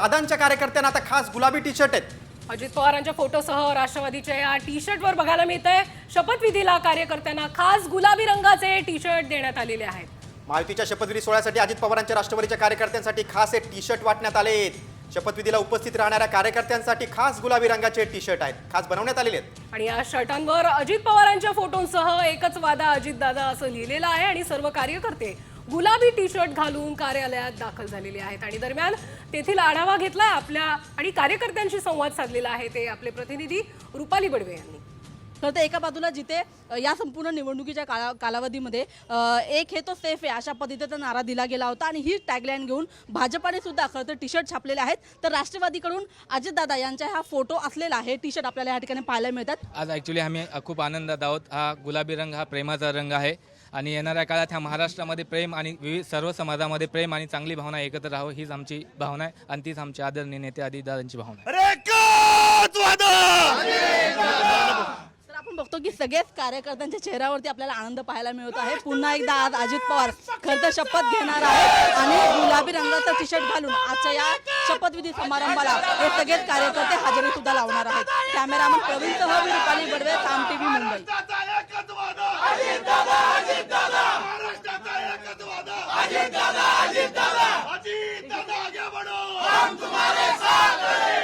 दादांच्या कार्यकर्त्यांना आता खास गुलाबी टी शर्ट आहेत। अजित पवारांच्या फोटोसह राष्ट्रवादीच्या या टी शर्टवर बघायला मिळतंय शपथविधीला कार्यकर्त्यांना खास गुलाबी रंगाचे टी शर्ट देण्यात आलेले आहेत। महायुतीच्या शपथविधी सोहळ्यासाठी अजित पवारांच्या राष्ट्रवादीच्या कार्यकर्त्यांसाठी खास एक टी शर्ट वाटण्यात आलेत। शपथविधीला उपस्थित राहणाऱ्या कार्यकर्त्यांसाठी खास गुलाबी रंगाचे टी शर्ट आहेत, खास बनवण्यात आलेले आहेत। आणि या शर्टांवर अजित पवारांच्या फोटोंसह एकच वादा अजित दादा असं लिहिलेलं आहे आणि सर्व कार्यकर्ते गुलाबी टी शर्ट घालून कार्यालयात दाखल झालेले आहेत। आणि दरम्यान तेथील आढावा घेतलाय आपल्या आणि कार्यकर्त्यांशी संवाद साधलेला आहे ते आपले प्रतिनिधी रुपाली बडवे यांनी। तर एका बाजूला जिथे या संपूर्ण निवडणुकीच्या कालावधीमध्ये एक हे तो सेफ आहे अशा पद्धतीचा नारा दिला गेला होता आणि ही टॅगलाईन घेऊन भाजपाने सुद्धा खरं तर टी शर्ट छापलेले आहेत। तर राष्ट्रवादीकडून अजितदादा यांचा हा फोटो असलेला आहे टी शर्ट आपल्याला या ठिकाणी पाहायला मिळतात। आज ॲक्च्युली आम्ही खूप आनंदात आहोत। हा गुलाबी रंग हा प्रेमाचा रंग आहे आणि येणाऱ्या काळात ह्या महाराष्ट्रामध्ये प्रेम आणि विविध सर्व समाजामध्ये प्रेम आणि चांगली भावना एकत्र राहावं हीच आमची भावना आहे आणि तीच आमचे आदरणीय नेते अजितदादांची भावना आहे। तर आपण बघतो की सगळेच कार्यकर्त्यांच्या चेहऱ्यावरती आपल्याला आनंद पाहायला मिळत आहे। पुन्हा एकदा आज अजित पवार खरं तर शपथ घेणार आहेत आणि गुलाबी रंगाचा टी शर्ट घालून आजच्या या शपथविधी समारंभाला हे सगळेच कार्यकर्ते हजेरी सुद्धा लावणार आहेत। कॅमेरामन प्रवीणसह मी रुपाली बडवे, साम टीव्ही, मुंबई। अजीत दादा आगे बढ़ो, हम तुम्हारे साथ हैं।